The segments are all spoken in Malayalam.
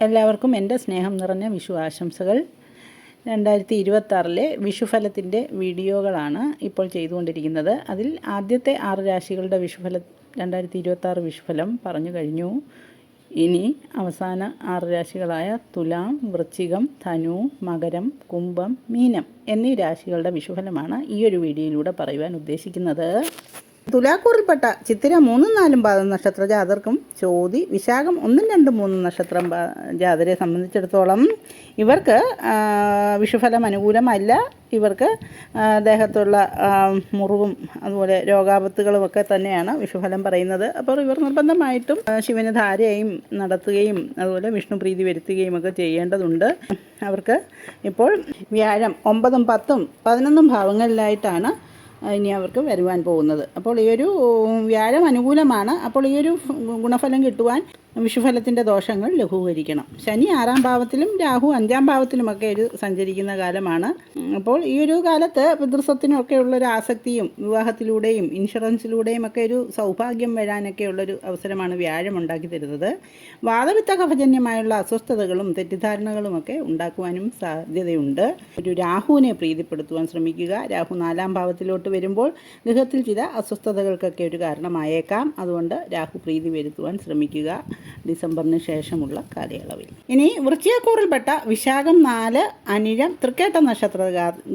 എല്ലാവർക്കും എൻ്റെ സ്നേഹം നിറഞ്ഞ വിഷു ആശംസകൾ. 2026 വിഷുഫലത്തിൻ്റെ വീഡിയോകളാണ് ഇപ്പോൾ ചെയ്തുകൊണ്ടിരിക്കുന്നത്. അതിൽ ആദ്യത്തെ 6 രാശികളുടെ 2026 വിഷുഫലം പറഞ്ഞു കഴിഞ്ഞു. ഇനി അവസാന 6 രാശികളായ തുലാം, വൃശ്ചികം, ധനു, മകരം, കുംഭം, മീനം എന്നീ രാശികളുടെ വിഷുഫലമാണ് ഈ ഒരു വീഡിയോയിലൂടെ പറയുവാൻ ഉദ്ദേശിക്കുന്നത്. തുലാക്കൂറിൽപ്പെട്ട ചിത്തിര 3, 4 പാദം നക്ഷത്ര ജാതർക്കും ചോതി, വിശാഖം 1, 2, 3 നക്ഷത്രം ജാതരെ സംബന്ധിച്ചിടത്തോളം ഇവർക്ക് വിഷുഫലം അനുകൂലമല്ല. ഇവർക്ക് ദേഹത്തുള്ള മുറിവും അതുപോലെ രോഗാപത്തുകളുമൊക്കെ തന്നെയാണ് വിഷുഫലം പറയുന്നത്. അപ്പോൾ ഇവർ നിർബന്ധമായിട്ടും ശിവന് ധാരയും നടത്തുകയും അതുപോലെ വിഷ്ണു പ്രീതി വരുത്തുകയും ഒക്കെ ചെയ്യേണ്ടതുണ്ട്. അവർക്ക് ഇപ്പോൾ വ്യാഴം 9, 10, 11 ഭാവങ്ങളിലായിട്ടാണ് ഇനി അവർക്ക് വരുവാൻ പോകുന്നത്. അപ്പോൾ ഈ ഒരു വ്യാഴം അനുകൂലമാണ്. അപ്പോൾ ഈ ഒരു ഗുണഫലം കിട്ടുവാൻ വിഷുഫലത്തിൻ്റെ ദോഷങ്ങൾ ലഘൂകരിക്കണം. ശനി 6-ാം ഭാവത്തിലും രാഹു 5-ാം ഭാവത്തിലുമൊക്കെ ഒരു സഞ്ചരിക്കുന്ന കാലമാണ്. അപ്പോൾ ഈ ഒരു കാലത്ത് പിതൃസ്വത്തിനൊക്കെ ഉള്ളൊരു ആസക്തിയും വിവാഹത്തിലൂടെയും ഇൻഷുറൻസിലൂടെയും ഒക്കെ ഒരു സൗഭാഗ്യം വരാനൊക്കെ ഉള്ളൊരു അവസരമാണ് വ്യാഴം ഉണ്ടാക്കി തരുന്നത്. വാതപിത്ത കഫജന്യമായുള്ള അസ്വസ്ഥതകളും തെറ്റിദ്ധാരണകളുമൊക്കെ ഉണ്ടാക്കുവാനും സാധ്യതയുണ്ട്. ഒരു രാഹുവിനെ പ്രീതിപ്പെടുത്തുവാൻ ശ്രമിക്കുക. രാഹു 4-ാം ഭാവത്തിലോട്ട് വരുമ്പോൾ ഗൃഹത്തിൽ ചില അസ്വസ്ഥതകൾക്കൊക്കെ ഒരു കാരണമായേക്കാം. അതുകൊണ്ട് രാഹു പ്രീതി വരുത്തുവാൻ ശ്രമിക്കുക ഡിസംബറിന് ശേഷമുള്ള കാലയളവിൽ. ഇനി വൃശ്ചികക്കൂറിൽപ്പെട്ട വിശാഖം 4, അനിഴം, തൃക്കേട്ട നക്ഷത്ര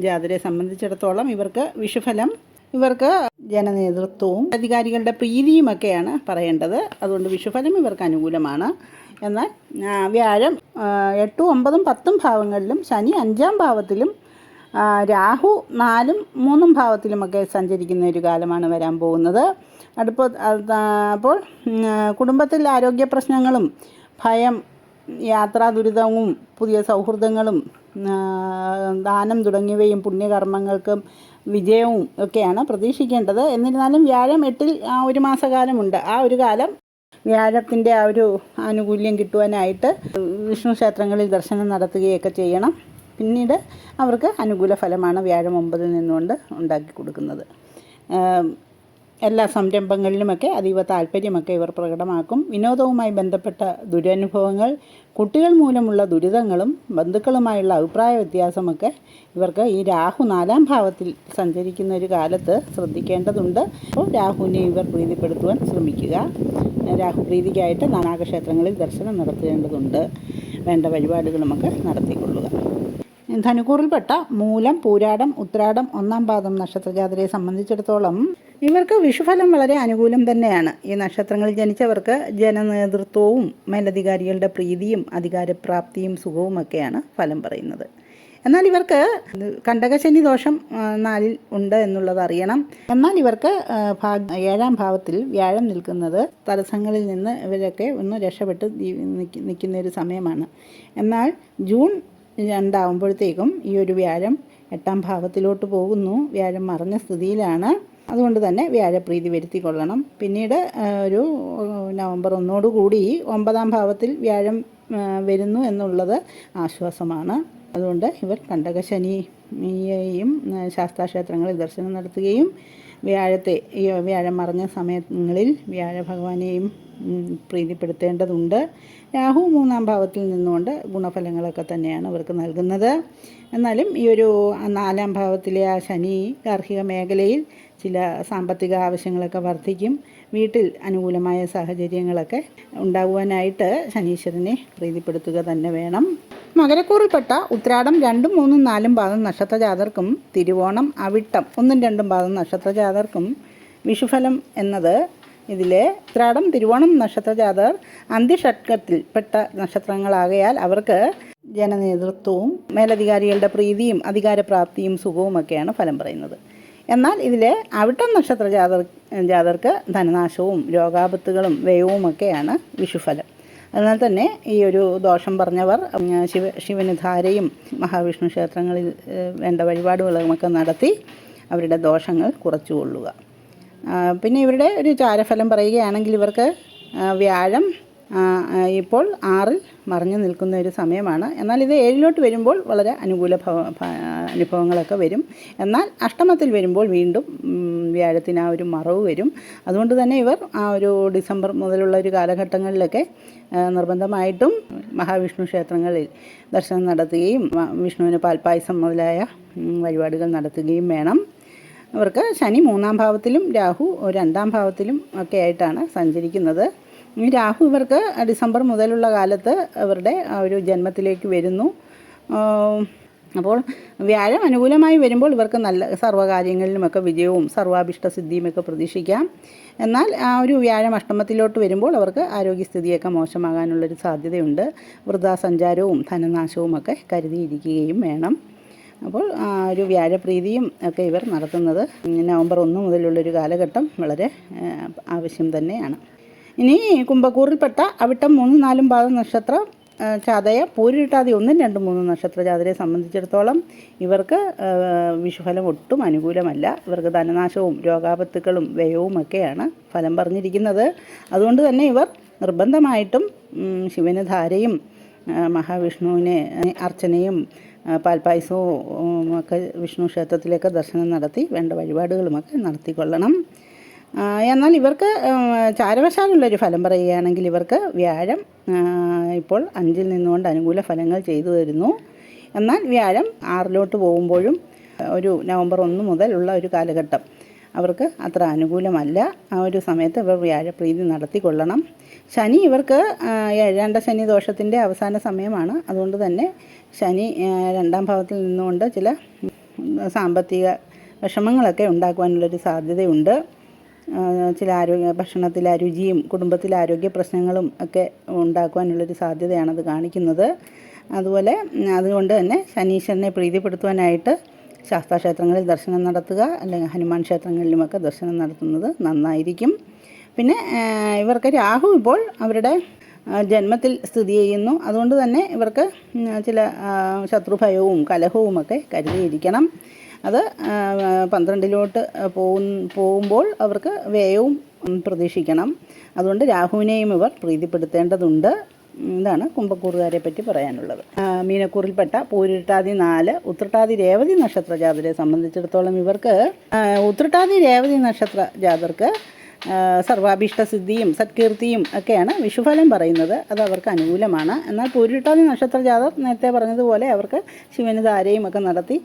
ജാതരെ സംബന്ധിച്ചിടത്തോളം ഇവർക്ക് വിഷുഫലം ഇവർക്ക് ജനനേതൃത്വവും അധികാരികളുടെ പ്രീതിയുമൊക്കെയാണ് പറയേണ്ടത്. അതുകൊണ്ട് വിഷുഫലം ഇവർക്ക് അനുകൂലമാണ്. എന്നാൽ വ്യാഴം 8, 9, 10 ഭാവങ്ങളിലും ശനി 5-ാം ഭാവത്തിലും രാഹു 4, 3 ഭാവത്തിലുമൊക്കെ സഞ്ചരിക്കുന്ന ഒരു കാലമാണ് വരാൻ പോകുന്നത്. അപ്പോൾ കുടുംബത്തിൽ ആരോഗ്യ പ്രശ്നങ്ങളും ഭയം, യാത്രാ ദുരിതവും പുതിയ സൗഹൃദങ്ങളും ദാനം തുടങ്ങിയവയും പുണ്യകർമ്മങ്ങൾക്കും വിജയവും ഒക്കെയാണ് പ്രതീക്ഷിക്കേണ്ടത്. എന്നിരുന്നാലും വ്യാഴം 8-ൽ ഒരു മാസകാലമുണ്ട്. ആ ഒരു കാലം വ്യാഴത്തിൻ്റെ ആ ഒരു ആനുകൂല്യം കിട്ടുവാനായിട്ട് വിഷ്ണു ക്ഷേത്രങ്ങളിൽ ദർശനം നടത്തുകയൊക്കെ ചെയ്യണം. പിന്നീട് അവർക്ക് അനുകൂല ഫലമാണ് വ്യാഴം 9-ൽ നിന്നുകൊണ്ട് ഉണ്ടാക്കി കൊടുക്കുന്നത്. എല്ലാ സംരംഭങ്ങളിലുമൊക്കെ അതീവ താല്പര്യമൊക്കെ ഇവർ പ്രകടമാക്കും. വിനോദവുമായി ബന്ധപ്പെട്ട ദുരനുഭവങ്ങൾ, കുട്ടികൾ മൂലമുള്ള ദുരിതങ്ങളും ബന്ധുക്കളുമായുള്ള അഭിപ്രായ വ്യത്യാസമൊക്കെ ഇവർക്ക് ഈ രാഹു 4-ാം ഭാവത്തിൽ സഞ്ചരിക്കുന്ന ഒരു കാലത്ത് ശ്രദ്ധിക്കേണ്ടതുണ്ട്. അപ്പോൾ രാഹുവിനെ ഇവർ പ്രീതിപ്പെടുത്തുവാൻ ശ്രമിക്കുക. രാഹു പ്രീതിക്കായിട്ട് നാനാക്ഷേത്രങ്ങളിൽ ദർശനം നടത്തേണ്ടതുണ്ട്. വേണ്ട വഴിപാടുകളുമൊക്കെ നടത്തിക്കൊള്ളുക. ധനുക്കൂറിൽപ്പെട്ട മൂലം, പൂരാടം, ഉത്രാടം 1-ാം പാദം നക്ഷത്രജാതരെ സംബന്ധിച്ചിടത്തോളം ഇവർക്ക് വിഷുഫലം വളരെ അനുകൂലം തന്നെയാണ്. ഈ നക്ഷത്രങ്ങളിൽ ജനിച്ചവർക്ക് ജനനേതൃത്വവും മേലധികാരികളുടെ പ്രീതിയും അധികാരപ്രാപ്തിയും സുഖവുമൊക്കെയാണ് ഫലം പറയുന്നത്. എന്നാൽ ഇവർക്ക് കണ്ടകശനി ദോഷം 4-ൽ ഉണ്ട് എന്നുള്ളത് അറിയണം. എന്നാൽ ഇവർക്ക് 7-ാം ഭാവത്തിൽ വ്യാഴം നിൽക്കുന്നത് തടസ്സങ്ങളിൽ നിന്ന് ഇവരൊക്കെ ഒന്ന് രക്ഷപ്പെട്ട് നിൽക്കുന്ന ഒരു സമയമാണ്. എന്നാൽ ജൂൺ 2 ആകുമ്പോഴത്തേക്കും ഈ ഒരു വ്യാഴം 8-ാം ഭാവത്തിലോട്ട് പോകുന്നു. വ്യാഴം മറഞ്ഞ സ്ഥിതിയിലാണ്. അതുകൊണ്ട് തന്നെ വ്യാഴപ്രീതി വരുത്തിക്കൊള്ളണം. പിന്നീട് ഒരു നവംബർ 1 9-ാം ഭാവത്തിൽ വ്യാഴം വരുന്നു എന്നുള്ളത് ആശ്വാസമാണ്. അതുകൊണ്ട് ഇവർ കണ്ടകശനിയെയും ശാസ്താക്ഷേത്രങ്ങളിൽ ദർശനം നടത്തുകയും വ്യാഴം മറഞ്ഞ സമയങ്ങളിൽ വ്യാഴഭഗവാനെയും പ്രീതിപ്പെടുത്തേണ്ടതുണ്ട്. രാഹു 3-ാം ഭാവത്തിൽ നിന്നുകൊണ്ട് ഗുണഫലങ്ങളൊക്കെ തന്നെയാണ് അവർക്ക് നൽകുന്നത്. എന്നാലും ഈ ഒരു 4-ാം ഭാവത്തിലെ ആ ശനി ഗാർഹിക മേഖലയിൽ ചില സാമ്പത്തിക ആവശ്യങ്ങളൊക്കെ വർദ്ധിക്കും. വീട്ടിൽ അനുകൂലമായ സാഹചര്യങ്ങളൊക്കെ ഉണ്ടാകുവാനായിട്ട് ശനീശ്വരനെ പ്രീതിപ്പെടുത്തുക തന്നെ വേണം. മകരക്കൂറിൽപ്പെട്ട ഉത്രാടം 2, 3, 4 പാദം നക്ഷത്രജാതർക്കും തിരുവോണം, അവിട്ടം 1, 2 പാദം നക്ഷത്രജാതർക്കും വിഷുഫലം എന്നത് ഇതിലെ ഉത്രാടം, തിരുവോണം നക്ഷത്രജാതർ അന്ത്യഷഡ്കത്തിൽപ്പെട്ട നക്ഷത്രങ്ങളാകയാൽ അവർക്ക് ജനനേതൃത്വവും മേലധികാരികളുടെ പ്രീതിയും അധികാരപ്രാപ്തിയും സുഖവുമൊക്കെയാണ് ഫലം പറയുന്നത്. എന്നാൽ ഇതിലെ അവിട്ടം നക്ഷത്ര ജാതർക്ക് ധനനാശവും രോഗാപത്തുകളും വ്യയവുമൊക്കെയാണ് വിഷുഫലം. അതിനാൽ തന്നെ ഈ ഒരു ദോഷം പറഞ്ഞവർ ശിവന് ധാരയും മഹാവിഷ്ണു ക്ഷേത്രങ്ങളിൽ വേണ്ട വഴിപാടുകളുമൊക്കെ നടത്തി അവരുടെ ദോഷങ്ങൾ കുറച്ചുകൊള്ളുക. പിന്നെ ഇവരുടെ ഒരു ചാരഫലം പറയുകയാണെങ്കിൽ ഇവർക്ക് വ്യാഴം ഇപ്പോൾ 6-ൽ മറഞ്ഞു നിൽക്കുന്ന ഒരു സമയമാണ്. എന്നാൽ ഇത് 7-ലോട്ട് വരുമ്പോൾ വളരെ അനുകൂല അനുഭവങ്ങളൊക്കെ വരും. എന്നാൽ അഷ്ടമത്തിൽ വരുമ്പോൾ വീണ്ടും വ്യാഴത്തിന് ആ ഒരു മറവ് വരും. അതുകൊണ്ട് തന്നെ ഇവർ ആ ഒരു ഡിസംബർ മുതലുള്ള ഒരു കാലഘട്ടങ്ങളിലൊക്കെ നിർബന്ധമായിട്ടും മഹാവിഷ്ണു ക്ഷേത്രങ്ങളിൽ ദർശനം നടത്തുകയും വിഷ്ണുവിന് പാൽപ്പായസം മുതലായ വഴിപാടുകൾ നടത്തുകയും വേണം. ഇവർക്ക് ശനി 3-ാം ഭാവത്തിലും രാഹു 2-ാം ഭാവത്തിലും ഒക്കെ ആയിട്ടാണ് സഞ്ചരിക്കുന്നത്. ഈ രാഹു ഇവർക്ക് ഡിസംബർ മുതലുള്ള കാലത്ത് ഇവരുടെ ഒരു ജന്മത്തിലേക്ക് വരുന്നു. അപ്പോൾ വ്യാഴം അനുകൂലമായി വരുമ്പോൾ ഇവർക്ക് നല്ല സർവ്വകാര്യങ്ങളിലുമൊക്കെ വിജയവും സർവാഭിഷ്ട സിദ്ധിയുമൊക്കെ പ്രതീക്ഷിക്കാം. എന്നാൽ ആ ഒരു വ്യാഴം അഷ്ടമത്തിലോട്ട് വരുമ്പോൾ അവർക്ക് ആരോഗ്യസ്ഥിതിയൊക്കെ മോശമാകാനുള്ളൊരു സാധ്യതയുണ്ട്. വൃഥാസഞ്ചാരവും ധനനാശവും ഒക്കെ കരുതിയിരിക്കുകയും വേണം. അപ്പോൾ ഒരു വ്യാഴപ്രീതിയും ഒക്കെ ഇവർ നടത്തുന്നത് നവംബർ 1 മുതലുള്ളൊരു കാലഘട്ടം വളരെ ആവശ്യം തന്നെയാണ്. ഇനി കുംഭക്കൂറിൽപ്പെട്ട അവിട്ടം 3-4 പാദം നക്ഷത്രം ചതയ പൂരിട്ടാതി 1, 2, 3 നക്ഷത്ര ജാതരെ സംബന്ധിച്ചിടത്തോളം ഇവർക്ക് വിഷുഫലം ഒട്ടും അനുകൂലമല്ല. ഇവർക്ക് ധനനാശവും രോഗാപത്തുക്കളും വ്യയവും ഒക്കെയാണ് ഫലം പറഞ്ഞിരിക്കുന്നത്. അതുകൊണ്ട് തന്നെ ഇവർ നിർബന്ധമായിട്ടും ശിവന് ധാരയും മഹാവിഷ്ണുവിനെ അർച്ചനയും പാൽപ്പായസവും ഒക്കെ വിഷ്ണു ക്ഷേത്രത്തിലേക്ക് ദർശനം നടത്തി വേണ്ട വഴിപാടുകളുമൊക്കെ നടത്തിക്കൊള്ളണം. എന്നാൽ ഇവർക്ക് ചാരവശാലുള്ളൊരു ഫലം പറയുകയാണെങ്കിൽ ഇവർക്ക് വ്യാഴം ഇപ്പോൾ 5-ൽ നിന്നുകൊണ്ട് അനുകൂല ഫലങ്ങൾ ചെയ്തു വരുന്നു. എന്നാൽ വ്യാഴം 6-ലോട്ട് പോകുമ്പോഴും ഒരു നവംബർ 1 മുതലുള്ള ഒരു കാലഘട്ടം അവർക്ക് അത്ര അനുകൂലമല്ല. ആ ഒരു സമയത്ത് ഇവർ വ്യാഴപ്രീതി നടത്തിക്കൊള്ളണം. ശനി ഇവർക്ക് 7ാണ്ട ശനി ദോഷത്തിൻ്റെ അവസാന സമയമാണ്. അതുകൊണ്ട് തന്നെ ശനി 2-ാം ഭാവത്തിൽ നിന്നുകൊണ്ട് ചില സാമ്പത്തിക വിഷമങ്ങളൊക്കെ ഉണ്ടാക്കുവാനുള്ളൊരു സാധ്യതയുണ്ട്. ചില ഭക്ഷണത്തിലെ അരുചിയും കുടുംബത്തിലെ ആരോഗ്യ പ്രശ്നങ്ങളും ഒക്കെ ഉണ്ടാക്കുവാനുള്ളൊരു സാധ്യതയാണത് കാണിക്കുന്നത്. അതുകൊണ്ട് തന്നെ ശനീശ്വരനെ പ്രീതിപ്പെടുത്തുവാനായിട്ട് ശാസ്താക്ഷേത്രങ്ങളിൽ ദർശനം നടത്തുക, അല്ലെങ്കിൽ ഹനുമാൻ ക്ഷേത്രങ്ങളിലുമൊക്കെ ദർശനം നടത്തുന്നത് നന്നായിരിക്കും. പിന്നെ ഇവർക്ക് രാഹു ഇപ്പോൾ അവരുടെ ജന്മത്തിൽ സ്ഥിതി ചെയ്യുന്നു. അതുകൊണ്ട് തന്നെ ഇവർക്ക് ചില ശത്രുഭയവും കലഹവുമൊക്കെ കരുതിയിരിക്കണം. അത് 12-ലോട്ട് പോകുമ്പോൾ അവർക്ക് വ്യയവും പ്രതീക്ഷിക്കണം. അതുകൊണ്ട് രാഹുവിനെയും ഇവർ പ്രീതിപ്പെടുത്തേണ്ടതുണ്ട്. ഇതാണ് കുംഭക്കൂറുകാരെ പറ്റി പറയാനുള്ളത്. മീനക്കൂറിൽപ്പെട്ട പൂരിട്ടാതി 4, ഉത്രട്ടാതി രേവതി നക്ഷത്ര ജാതരെ സംബന്ധിച്ചിടത്തോളം ഇവർക്ക് ഉത്രട്ടാതി രേവതി നക്ഷത്ര ജാതർക്ക് സർവാഭീഷ്ടസിദ്ധിയും സത്കീർത്തിയും ഒക്കെയാണ് വിഷുഫലം പറയുന്നത്. അത് അവർക്ക് അനുകൂലമാണ്. എന്നാൽ പൂരിട്ടാതി നക്ഷത്ര ജാതർ നേരത്തെ പറഞ്ഞതുപോലെ അവർക്ക് ശിവന് ധാരയും ഒക്കെ നടത്തി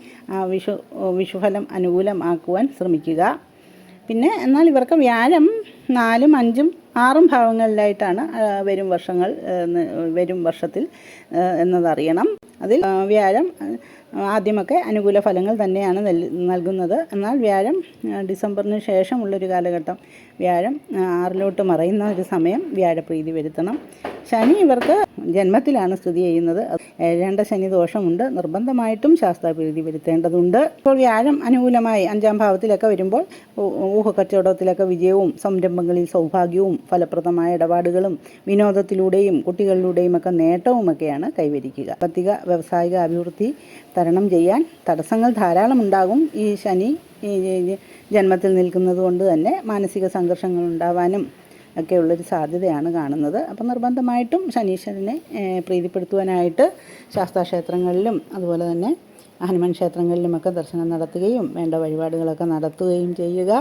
വിഷുഫലം അനുകൂലമാക്കുവാൻ ശ്രമിക്കുക. പിന്നെ എന്നാൽ ഇവർക്ക് വ്യാഴം 4, 5, 6 ഭാവങ്ങളിലായിട്ടാണ് വരും വർഷത്തിൽ എന്നതറിയണം. അതിൽ വ്യാഴം ആദ്യമൊക്കെ അനുകൂല ഫലങ്ങൾ തന്നെയാണ് നൽകുന്നത്. എന്നാൽ വ്യാഴം ഡിസംബറിന് ശേഷമുള്ളൊരു കാലഘട്ടം വ്യാഴം 6-ലോട്ട് മറയുന്ന ഒരു സമയം വ്യാഴപ്രീതി വരുത്തണം. ശനി ഇവർക്ക് ജന്മത്തിലാണ് സ്ഥിതി ചെയ്യുന്നത്. 7ാണ്ട ശനി ദോഷമുണ്ട്. നിർബന്ധമായിട്ടും ശാസ്താപ്രീതി വരുത്തേണ്ടതുണ്ട്. ഇപ്പോൾ വ്യാഴം അനുകൂലമായി 5-ാം ഭാവത്തിലൊക്കെ വരുമ്പോൾ ഊഹക്കച്ചവടത്തിലൊക്കെ വിജയവും സംരംഭങ്ങളിൽ സൗഭാഗ്യവും ഫലപ്രദമായ ഇടപാടുകളും വിനോദത്തിലൂടെയും കുട്ടികളിലൂടെയും ഒക്കെ നേട്ടവുമൊക്കെയാണ് കൈവരിക്കുക. സാമ്പത്തിക വ്യാവസായിക അഭിവൃദ്ധി തരണം ചെയ്യാൻ തടസ്സങ്ങൾ ധാരാളം ഉണ്ടാകും. ഈ ശനി ജന്മത്തിൽ നിൽക്കുന്നത് കൊണ്ട് തന്നെ മാനസിക സംഘർഷങ്ങൾ ഉണ്ടാവാനും ഒക്കെയുള്ളൊരു സാധ്യതയാണ് കാണുന്നത്. അപ്പം നിർബന്ധമായിട്ടും ശനീശ്വരനെ പ്രീതിപ്പെടുത്തുവാനായിട്ട് ശാസ്താക്ഷേത്രങ്ങളിലും അതുപോലെ തന്നെ ഹനുമാൻ ക്ഷേത്രങ്ങളിലുമൊക്കെ ദർശനം നടത്തുകയും വേണ്ട വഴിപാടുകളൊക്കെ നടത്തുകയും ചെയ്യുക.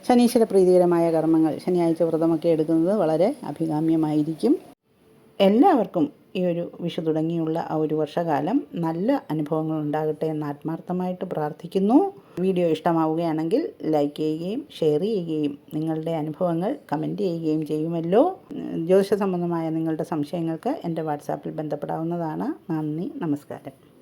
ശനീശ്വര പ്രീതികരമായ കർമ്മങ്ങൾ ശനിയാഴ്ച വ്രതമൊക്കെ എടുക്കുന്നത് വളരെ അഭികാമ്യമായിരിക്കും. എല്ലാവർക്കും ഈ ഒരു വിഷു തുടങ്ങിയുള്ള ആ ഒരു വർഷകാലം നല്ല അനുഭവങ്ങൾ ഉണ്ടാകട്ടെ എന്ന് ആത്മാർത്ഥമായിട്ട് പ്രാർത്ഥിക്കുന്നു. വീഡിയോ ഇഷ്ടമാവുകയാണെങ്കിൽ ലൈക്ക് ചെയ്യുകയും ഷെയർ ചെയ്യുകയും നിങ്ങളുടെ അനുഭവങ്ങൾ കമൻറ്റ് ചെയ്യുകയും ചെയ്യുമല്ലോ. ജ്യോതിഷ സംബന്ധമായ നിങ്ങളുടെ സംശയങ്ങൾക്ക് എൻ്റെ വാട്സാപ്പിൽ ബന്ധപ്പെടാവുന്നതാണ്. നന്ദി, നമസ്കാരം.